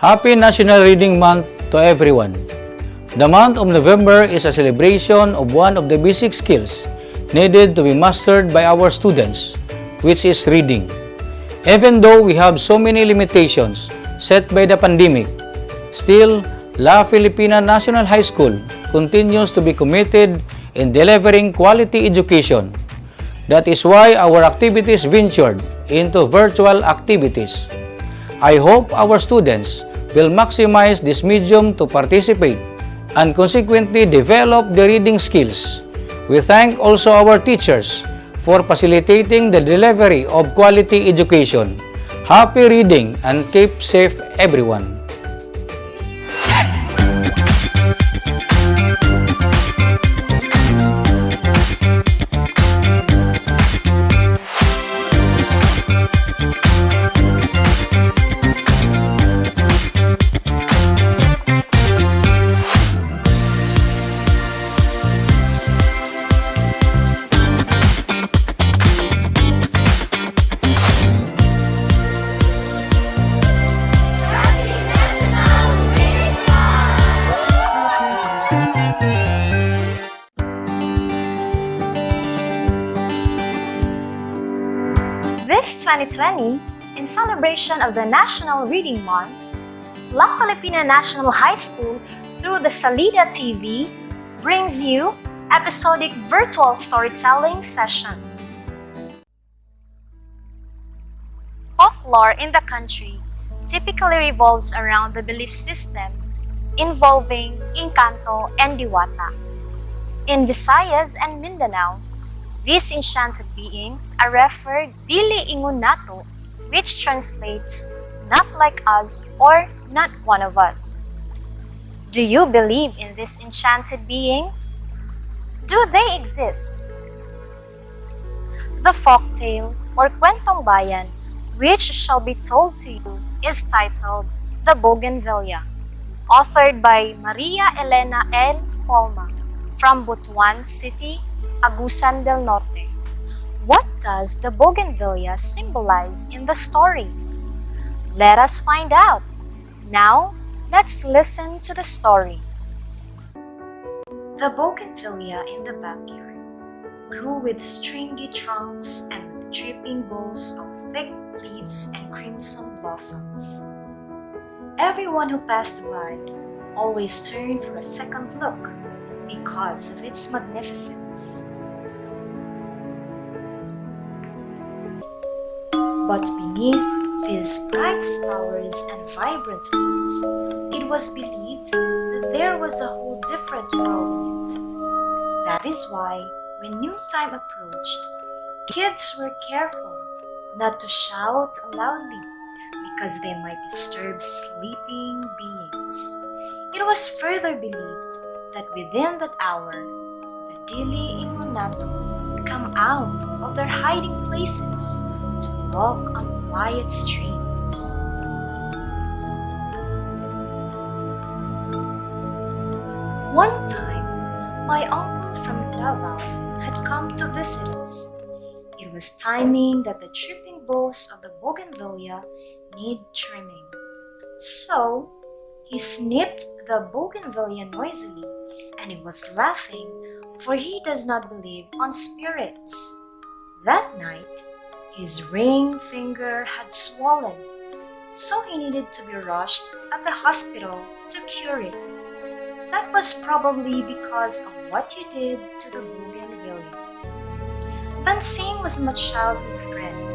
Happy National Reading Month to everyone. The month of November is a celebration of one of the basic skills needed to be mastered by our students, which is reading. Even though we have so many limitations set by the pandemic, still, La Filipina National High School continues to be committed in delivering quality education. That is why our activities ventured into virtual activities. I hope our students will maximize this medium to participate and consequently develop the reading skills. We thank also our teachers for facilitating the delivery of quality education. Happy reading and keep safe everyone. This 2020, in celebration of the National Reading Month, La Filipina National High School through the Salida TV brings you episodic virtual storytelling sessions. Folklore in the country typically revolves around the belief system involving Encanto and Diwata. In Visayas and Mindanao, these enchanted beings are referred Dili Ingon Nato, which translates not like us or not one of us. Do you believe in these enchanted beings? Do they exist? The folktale or Kwentong Bayan, which shall be told to you, is titled The Bougainvillea, authored by Maria Elena L. Palma from Butuan City, Agusan del Norte. What does the Bougainvillea symbolize in the story? Let us find out. Now, let's listen to the story. The Bougainvillea in the backyard grew with stringy trunks and with dripping boughs of thick leaves and crimson blossoms. Everyone who passed by always turned for a second look because of its magnificence. But beneath these bright flowers and vibrant leaves, it was believed that there was a whole different world in it. That is why, when noontime approached, kids were careful not to shout loudly because they might disturb sleeping beings. It was further believed that within that hour, the Dili Ingon Nato would come out of their hiding places to walk on quiet streets. One time, my uncle from Davao had come to visit us. It was timing that the dripping boughs of the Bougainvillea need trimming. So, he snipped the Bougainvillea noisily, and he was laughing, for he does not believe on spirits. That night, his ring finger had swollen, so he needed to be rushed at the hospital to cure it. That was probably because of what he did to the Bougainvillea. Bansing was my childhood friend,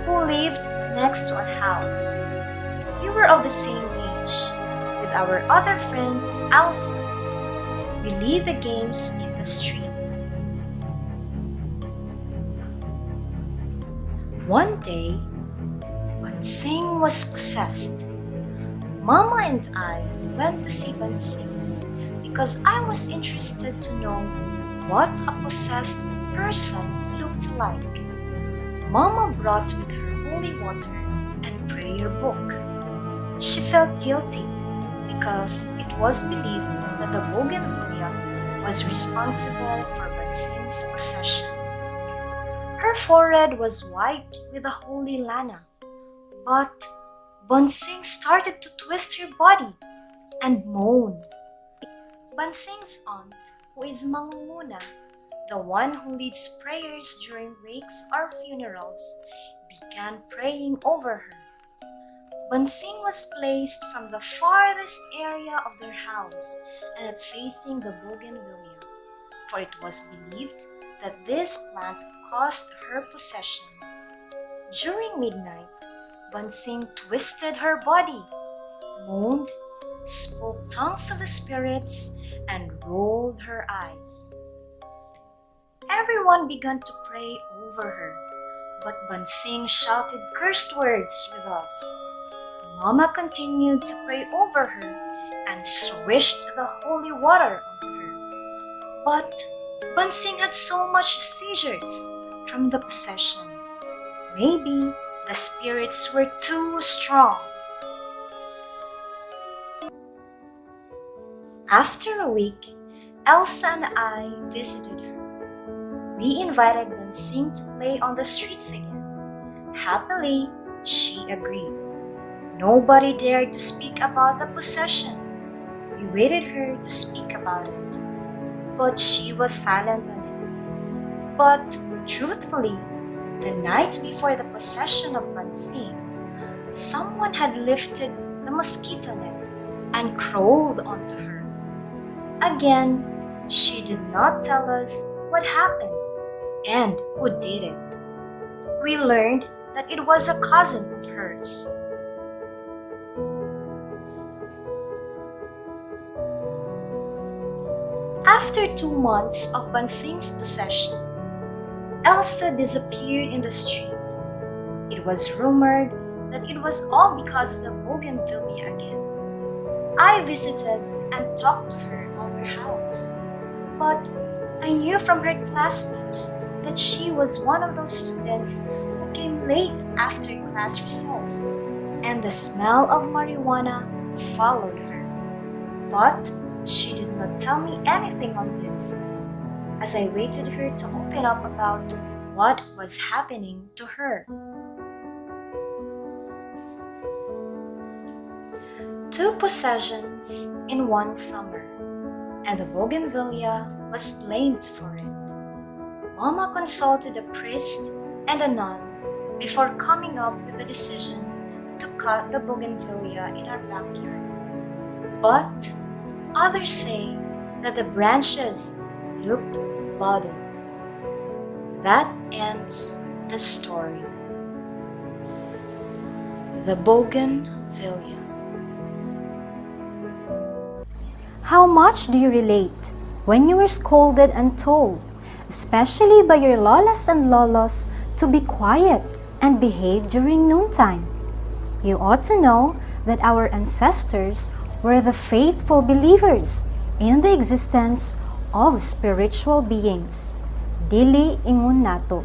who lived next to our house. We were of the same age. With our other friend, Elsa, we lead the games in the street. One day, Bansing was possessed. Mama and I went to see Bansing because I was interested to know what a possessed person looked like. Mama brought with her holy water and prayer book. She felt guilty because it was believed that the Bougainvillea was responsible for Bansing's possession. Her forehead was wiped with the holy lana, but Bansing started to twist her body and moan. Bansing's aunt, who is Mangunguna, the one who leads prayers during wakes or funerals, began praying over her. Bansing was placed from the farthest area of their house and not facing the Bougainvillea, for it was believed that this plant caused her possession. During midnight, Bansing twisted her body, moaned, spoke tongues of the spirits, and rolled her eyes. Everyone began to pray over her, but Bansing shouted cursed words with us. Mama continued to pray over her and swished the holy water onto her. But Bansing had so much seizures from the possession. Maybe the spirits were too strong. After a week, Elsa and I visited her. We invited Bansing to play on the streets again. Happily, she agreed. Nobody dared to speak about the possession. We waited her to speak about it, but she was silent on it. But truthfully, the night before the possession of Bansing, someone had lifted the mosquito net and crawled onto her. Again, she did not tell us what happened and who did it. We learned that it was a cousin of hers. After 2 months of Bansing's possession, Elsa disappeared in the street. It was rumored that it was all because of the Bougainvillea again. I visited and talked to her on her house, but I knew from her classmates that she was one of those students who came late after class recess, and the smell of marijuana followed her. But she did not tell me anything on this, as I waited her to open up about what was happening to her. 2 possessions in 1 summer, and the Bougainvillea was blamed for it. Mama consulted a priest and a nun before coming up with the decision to cut the Bougainvillea in our backyard. But others say that the branches looked bloody. That ends the story. The Bougainvillea. How much do you relate when you were scolded and told, especially by your lolas and lolos, to be quiet and behave during noontime? You ought to know that our ancestors were the faithful believers in the existence of spiritual beings. Dili ingon nato.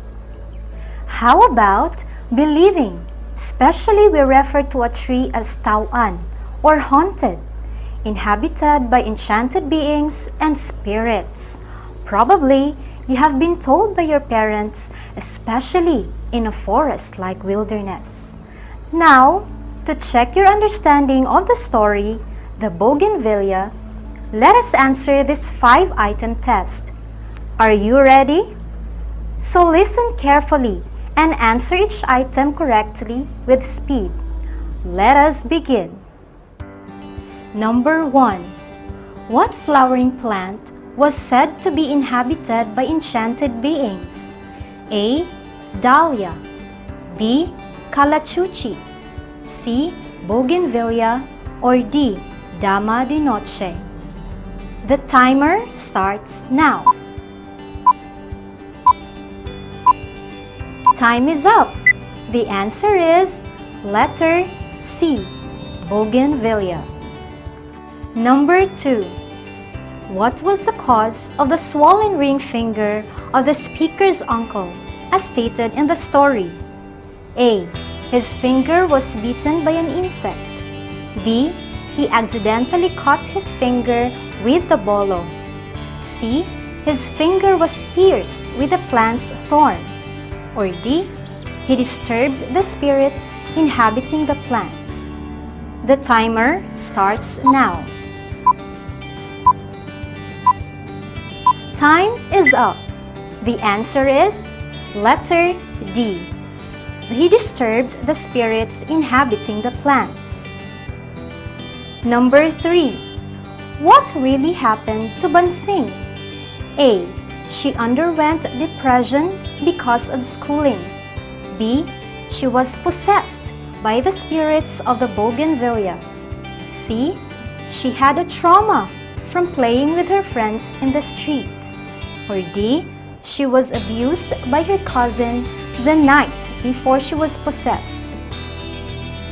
How about believing? Especially we refer to a tree as tauan or haunted, inhabited by enchanted beings and spirits. Probably you have been told by your parents, especially in a forest-like wilderness. Now, to check your understanding of the story, the Bougainvillea, let us answer this 5-item test. Are you ready? So listen carefully and answer each item correctly with speed. Let us begin. Number 1. What flowering plant was said to be inhabited by enchanted beings? A. Dahlia. B. Calachuchi. C. Bougainvillea. Or D. Dama de Noche. The timer starts now. Time is up. The answer is letter C. Bougainvillea. Number 2. What was the cause of the swollen ring finger of the speaker's uncle, as stated in the story? A. His finger was bitten by an insect. B. He accidentally cut his finger with the bolo. C. His finger was pierced with the plant's thorn. Or D. he disturbed the spirits inhabiting the plants. The timer starts now. Time is up. The answer is letter D. He disturbed the spirits inhabiting the plants. Number 3. What really happened to Bansing? A. She underwent depression because of schooling. B. She was possessed by the spirits of the Bougainvillea. C. She had a trauma from playing with her friends in the street. Or D. She was abused by her cousin the night before she was possessed.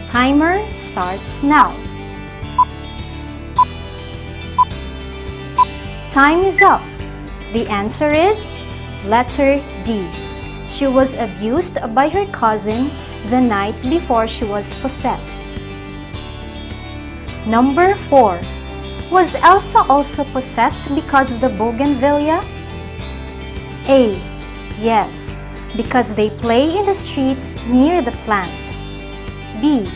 Timer starts now. Time is up. The answer is letter D. She was abused by her cousin the night before she was possessed. Number 4. Was Elsa also possessed because of the Bougainvillea? A. Yes, because they play in the streets near the plant. B.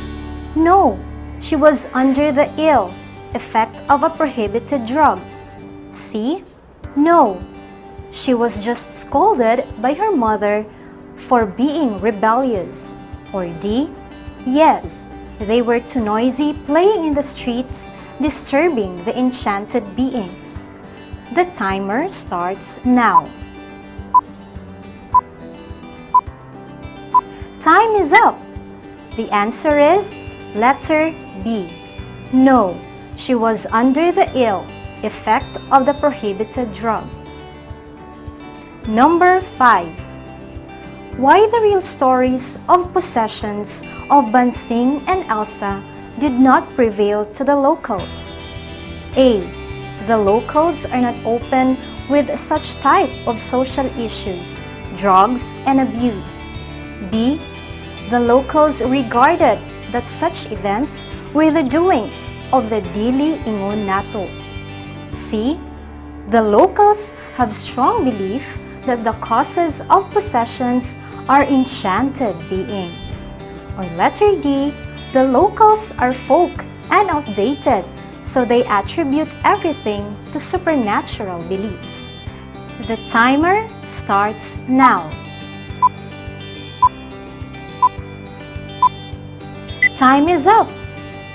No, she was under the ill effect of a prohibited drug. C. No, she was just scolded by her mother for being rebellious. Or D. Yes, they were too noisy playing in the streets, disturbing the enchanted beings. The timer starts now. Time is up. The answer is letter B. No, she was under the ill effect of the prohibited drug. Number 5. Why the real stories of possessions of Bansing and Elsa did not prevail to the locals? A. The locals are not open with such type of social issues, drugs and abuse. B. The locals regarded that such events were the doings of the Dili Ingon Nato. C. The locals have strong belief that the causes of possessions are enchanted beings. Or letter D. The locals are folk and outdated, so they attribute everything to supernatural beliefs. The timer starts now. Time is up.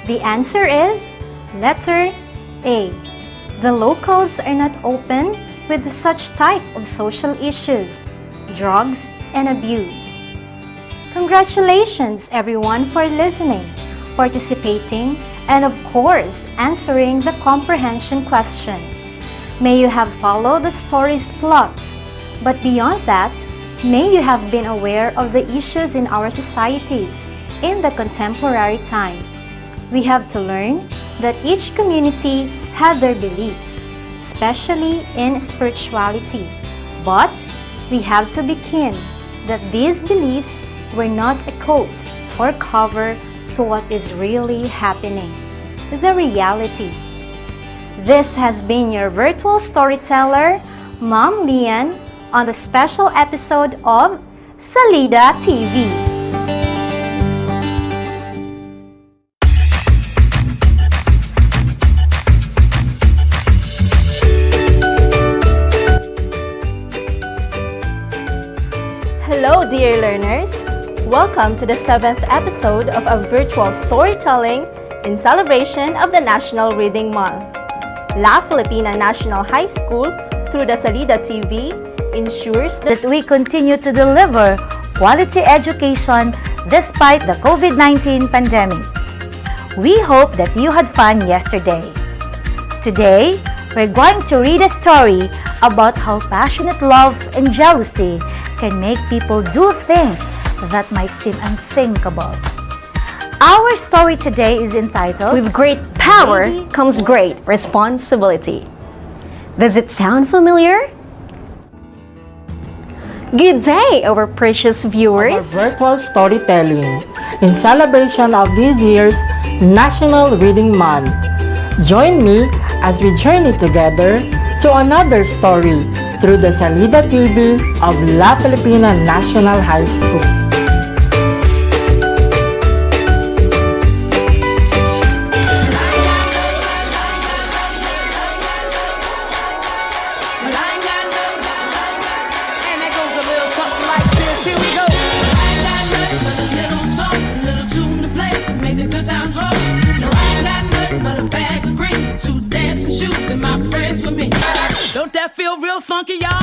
The answer is letter A. The locals are not open with such type of social issues, drugs and abuse. Congratulations everyone for listening, participating, and of course answering the comprehension questions. May you have followed the story's plot, but beyond that, may you have been aware of the issues in our societies in the contemporary time. We have to learn that each community had their beliefs, especially in spirituality. But we have to be keen that these beliefs were not a coat or cover to what is really happening, the reality. This has been your virtual storyteller, Ma'am Lian, on the special episode of Salida TV. Hello, dear learners! Welcome to the 7th episode of our virtual storytelling in celebration of the National Reading Month. La Filipina National High School, through the Salida TV, ensures that we continue to deliver quality education despite the COVID-19 pandemic. We hope that you had fun yesterday. Today, we're going to read a story about how passionate love and jealousy can make people do things that might seem unthinkable. Our story today is entitled, With great power comes great responsibility. Does it sound familiar? Good day, our precious viewers. Our virtual storytelling in celebration of this year's National Reading Month. Join me as we journey together to another story through the Salida TV of La Filipina National High School. feel real funky, y'all.